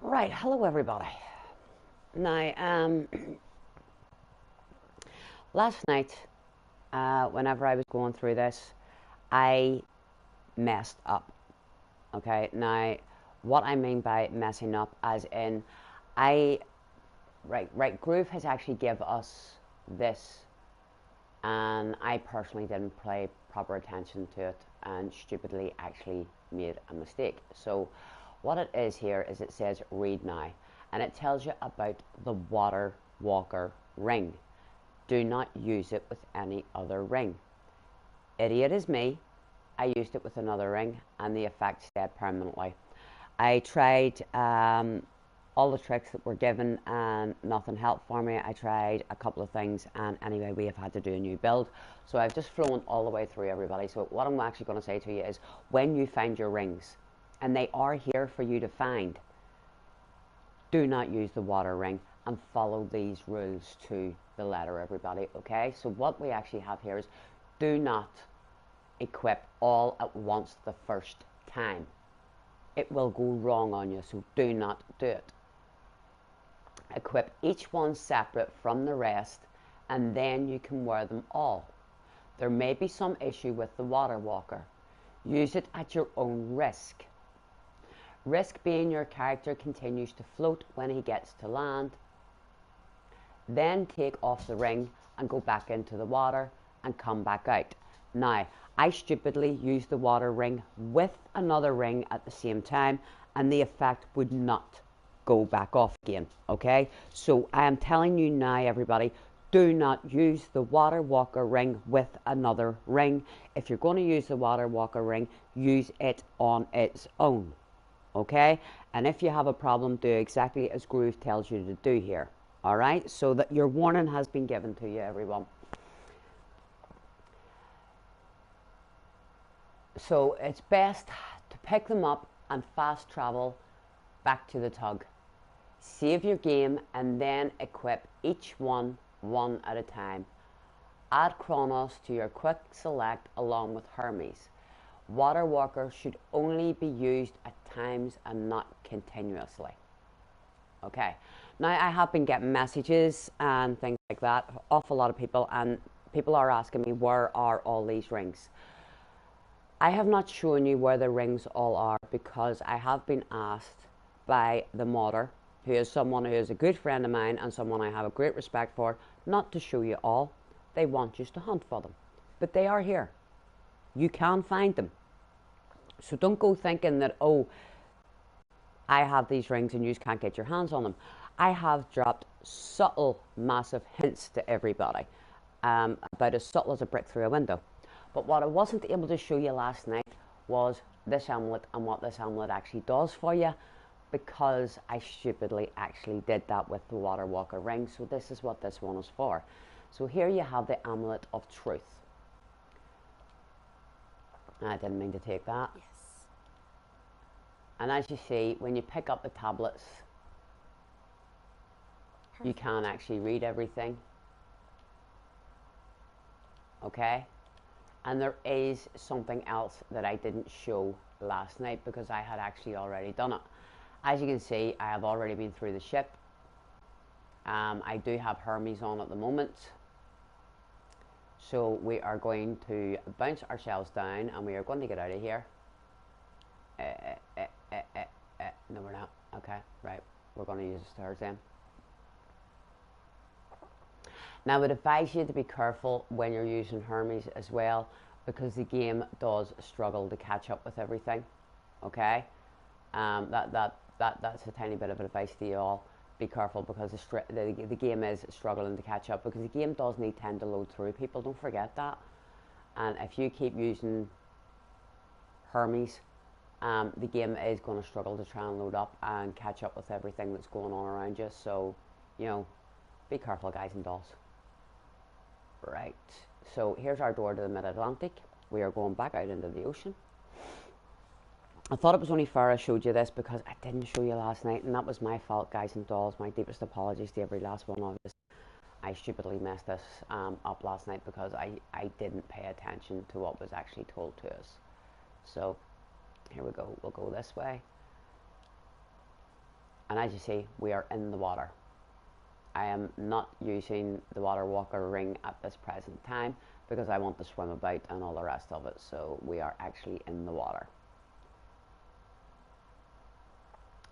Right, hello everybody. Now, last night, whenever I was going through this, I messed up. Okay, now, what I mean by messing up, as in, I, right, Groove has actually give us this, and I personally didn't pay proper attention to it, and stupidly actually made a mistake. So, what it is here is it says read now, and it tells you about the water walker ring. Do not use it with any other ring. Idiot is me. I used it with another ring and the effect stayed permanently. I tried all the tricks that were given and nothing helped for me. I tried a couple of things, and anyway, we have had to do a new build. So I've just flown all the way through, everybody. So what I'm actually going to say to you is, when you find your rings, and they are here for you to find, do not use the water ring and follow these rules to the letter, everybody. Okay, so what we actually have here is, do not equip all at once the first time. It will go wrong on you, so do not do it. Equip each one separate from the rest, and then you can wear them all. There may be some issue with the water walker. Use it at your own risk. Risk being your character continues to float when he gets to land. Then take off the ring and go back into the water and come back out. Now, I stupidly used the water ring with another ring at the same time, and the effect would not go back off again. Okay, so I am telling you now, everybody, do not use the water walker ring with another ring. If you're going to use the water walker ring, use it on its own. Okay, and if you have a problem, do exactly as Groove tells you to do here. All right, so that your warning has been given to you, everyone. So it's best to pick them up and fast travel back to the tug. Save your game and then equip each one at a time. Add Chronos to your quick select along with Hermes. Water walker should only be used at times and not continuously. Okay, now I have been getting messages and things like that off a lot of people, and people are asking me, where are all these rings? I have not shown you where the rings all are because I have been asked by the modder, who is someone who is a good friend of mine and someone I have a great respect for, not to show you all. They want you to hunt for them, but they are here. You can find them. So don't go thinking that, oh, I have these rings and you can't get your hands on them. I have dropped subtle, massive hints to everybody, about as subtle as a brick through a window. But what I wasn't able to show you last night was this amulet and what this amulet actually does for you, because I stupidly actually did that with the water walker ring. So this is what this one is for. So here you have the amulet of truth. I didn't mean to take that. Yes. And as you see, when you pick up the tablets, perfect, you can actually read everything. Okay? And there is something else that I didn't show last night because I had actually already done it. As you can see, I have already been through the ship. I do have Hermes on at the moment. So we are going to bounce ourselves down and we are going to get out of here. No, we're not. Okay, right. We're going to use the stairs then. Now, I would advise you to be careful when you're using Hermes as well, because the game does struggle to catch up with everything. Okay, that's a tiny bit of advice to you all. Be careful because the game is struggling to catch up, because the game does need time to load through. People, don't forget that. And if you keep using Hermes, the game is going to struggle to try and load up and catch up with everything that's going on around you. So, you know, be careful, guys and dolls. Right, so here's our door to the mid-Atlantic. We are going back out into the ocean. I thought it was only fair I showed you this because I didn't show you last night, and that was my fault, guys and dolls. My deepest apologies to every last one of us. I stupidly messed this up last night because I didn't pay attention to what was actually told to us. So here we go. We'll go this way. And as you see, we are in the water. I am not using the water walker ring at this present time because I want to swim about and all the rest of it. So we are actually in the water.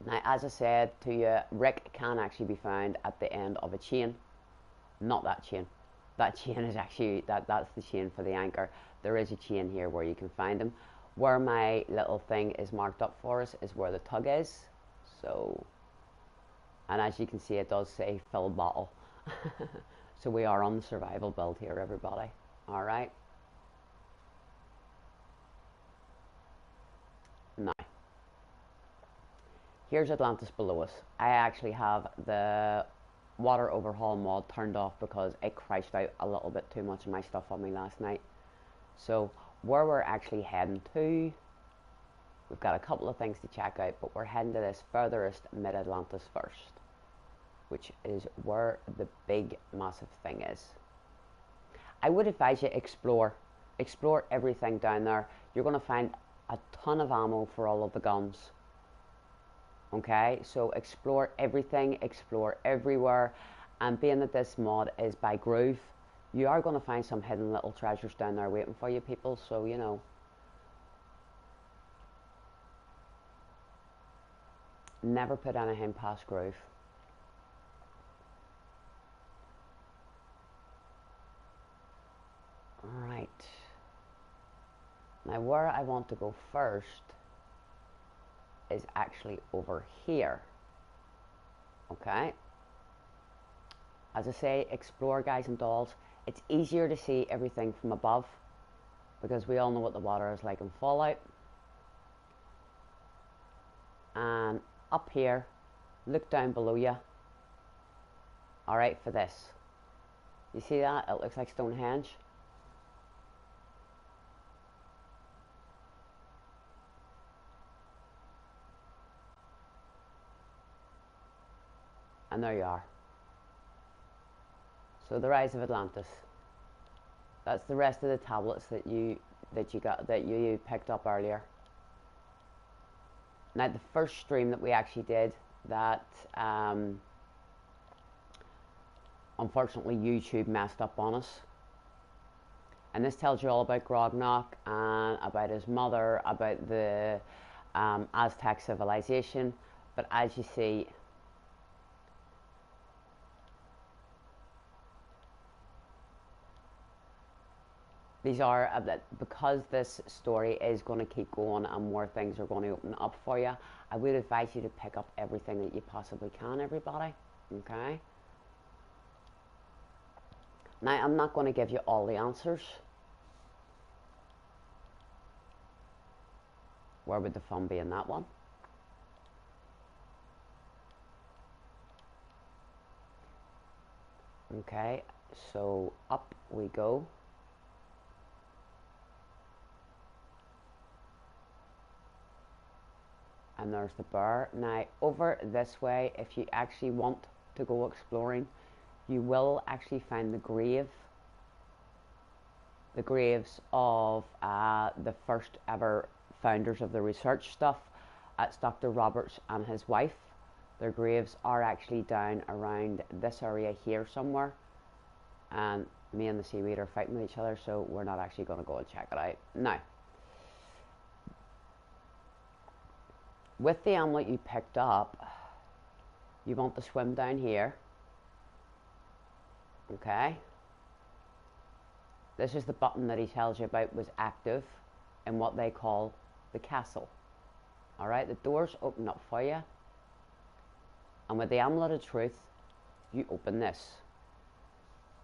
Now, as I said to you, Rick can actually be found at the end of a chain. Not that chain. That chain is actually, that's the chain for the anchor. There is a chain here where you can find him. Where my little thing is marked up for us is where the tug is. So, and as you can see, it does say fill bottle. So we are on the survival build here, everybody. All right. Now, here's Atlantis below us. I actually have the water overhaul mod turned off because it crashed out a little bit too much of my stuff on me last night. So where we're actually heading to, we've got a couple of things to check out, but we're heading to this furthest mid-Atlantis first, which is where the big massive thing is. I would advise you explore everything down there. You're going to find a ton of ammo for all of the guns. Okay, so explore everything, explore everywhere, and being that this mod is by Groove, you are going to find some hidden little treasures down there waiting for you, people, so you know. Never put anything past Groove. Right. Now where I want to go first is actually over here. Okay. As I say, explore, guys and dolls. It's easier to see everything from above because we all know what the water is like in Fallout. And up here, look down below you. Alright, for this. You see that? It looks like Stonehenge. And there you are. So the rise of Atlantis. That's the rest of the tablets that you picked up earlier. Now the first stream that we actually did, that unfortunately YouTube messed up on us. And this tells you all about Grognok and about his mother, about the Aztec civilization. But as you see, these are, because this story is going to keep going and more things are going to open up for you, I would advise you to pick up everything that you possibly can, everybody. Okay? Now, I'm not going to give you all the answers. Where would the fun be in that one? Okay, so up we go. And there's the bar. Now, over this way, if you actually want to go exploring, you will actually find the graves of the first ever founders of the research stuff. That's Dr. Roberts and his wife. Their graves are actually down around this area here somewhere. And me and the seaweed are fighting with each other, so we're not actually going to go and check it out. Now, with the amulet you picked up, you want to swim down here. Okay? This is the button that he tells you about was active in what they call the castle. Alright, the doors open up for you. And with the amulet of truth, you open this.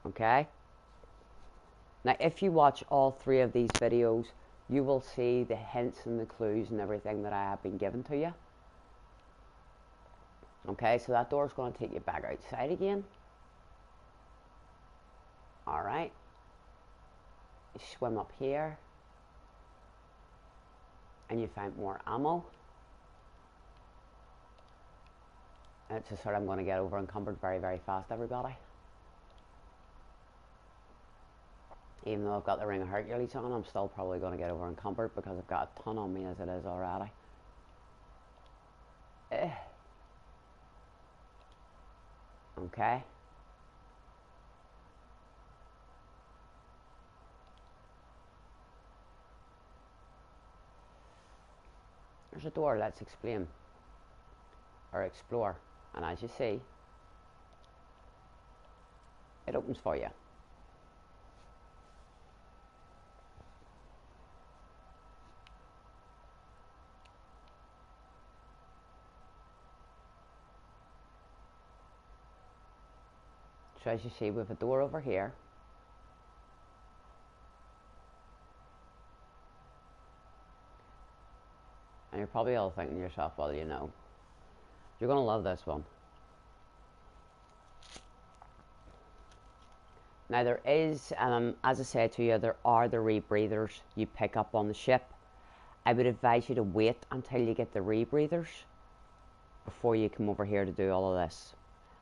Okay? Now, if you watch all three of these videos, you will see the hints and the clues and everything that I have been given to you. Okay, so that door is going to take you back outside again. Alright. You swim up here. And you find more ammo. And it's just sort of, I'm going to get over encumbered very, very fast, everybody. Even though I've got the Ring of Hercules on, I'm still probably going to get over encumbered because I've got a ton on me as it is already. Okay? There's a door. Let's explain or explore. And as you see, it opens for you. So as you see, we have a door over here. And you're probably all thinking to yourself, well, you know, you're going to love this one. Now there is, as I said to you, there are the rebreathers you pick up on the ship. I would advise you to wait until you get the rebreathers before you come over here to do all of this.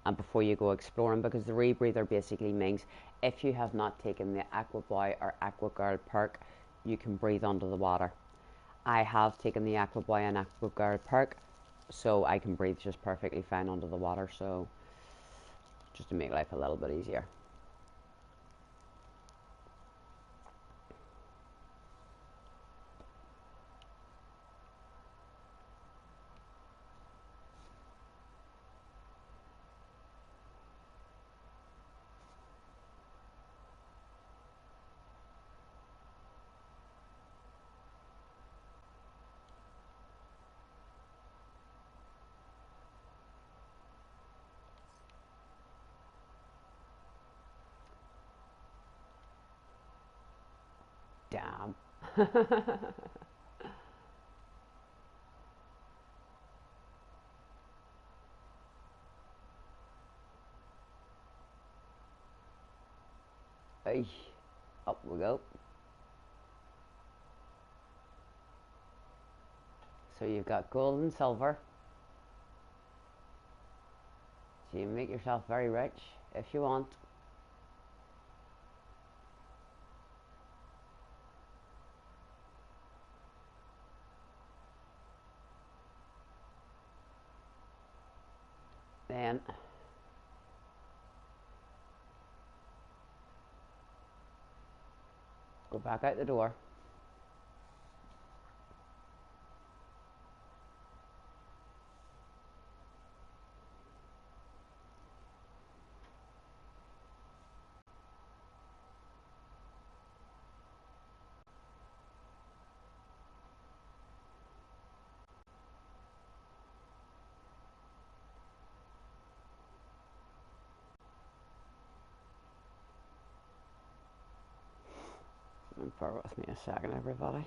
And before you go exploring, because the rebreather basically means if you have not taken the Aqua Boy or Aqua Girl perk, you can breathe under the water. I have taken the Aqua Boy and Aqua Girl perk, so I can breathe just perfectly fine under the water, so just to make life a little bit easier. Damn. Hey, up we go. So you've got gold and silver. So you make yourself very rich if you want. Then go back out the door. And bear with me a second, everybody.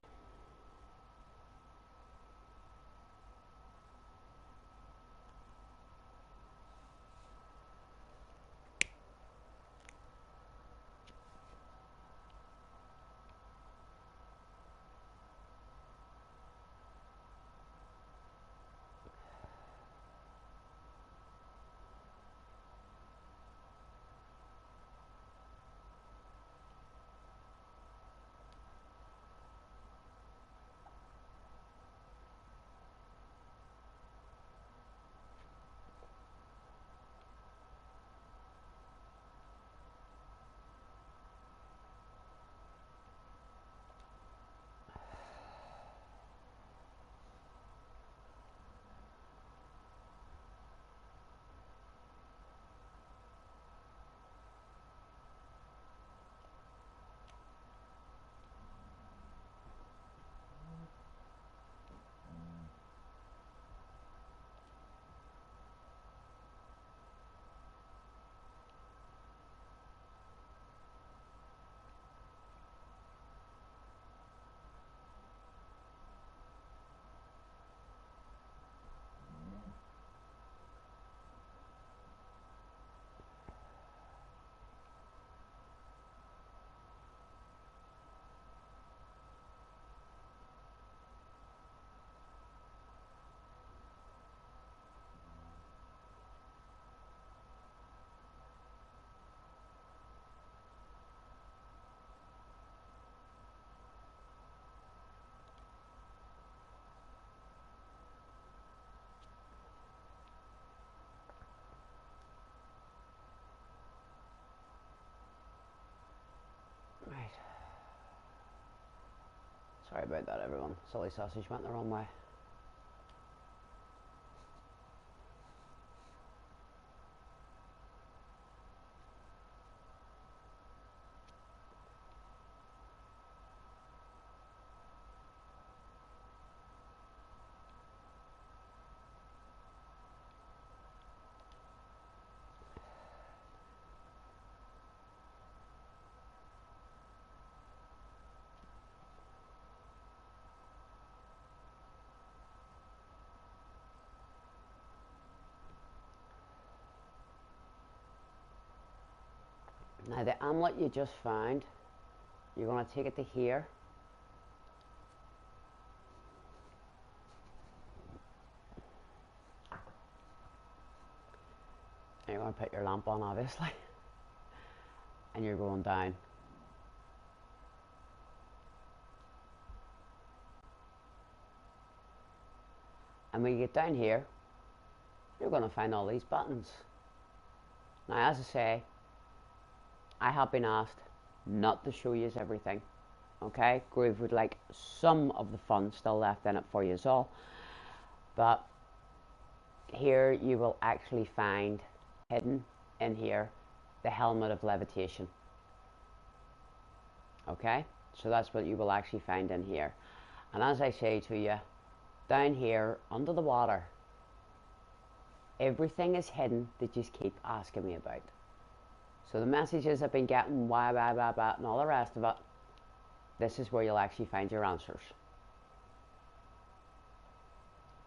Sorry about that, everyone. Silly sausage went the wrong way. Now the amulet you just found, you're going to take it to here. And you're going to put your lamp on, obviously. And you're going down. And when you get down here, you're going to find all these buttons. Now, as I say, I have been asked not to show you everything. Okay, Groove would like some of the fun still left in it for you all. But here you will actually find hidden in here the helmet of levitation. Okay, so that's what you will actually find in here. And as I say to you, down here under the water, everything is hidden that you just keep asking me about. So the messages I've been getting, why, blah, blah, blah, and all the rest of it, this is where you'll actually find your answers.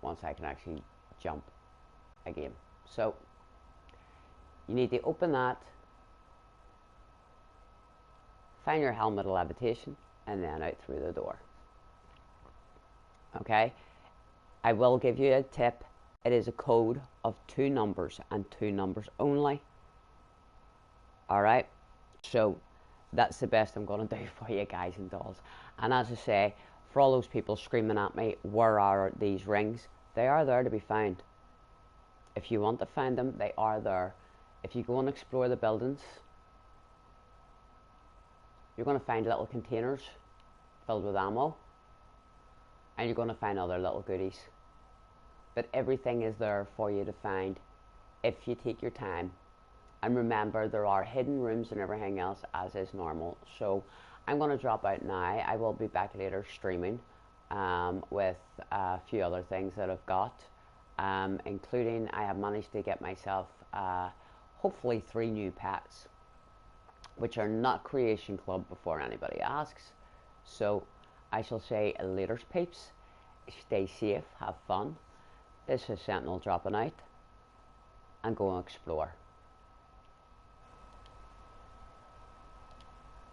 Once I can actually jump again. So you need to open that, find your helmet of levitation, and then out through the door. Okay, I will give you a tip. It is a code of 2 numbers and 2 numbers only. Alright, so that's the best I'm going to do for you guys and dolls. And as I say, for all those people screaming at me, where are these rings? They are there to be found. If you want to find them, they are there. If you go and explore the buildings, you're going to find little containers filled with ammo. And you're going to find other little goodies. But everything is there for you to find if you take your time. And remember, there are hidden rooms and everything else as is normal. So I'm going to drop out now. I will be back later streaming with a few other things that I've got, including I have managed to get myself hopefully 3 new pets, which are not Creation Club before anybody asks. So I shall say later, peeps. Stay safe, have fun. This is Sentinel dropping out, and go and explore.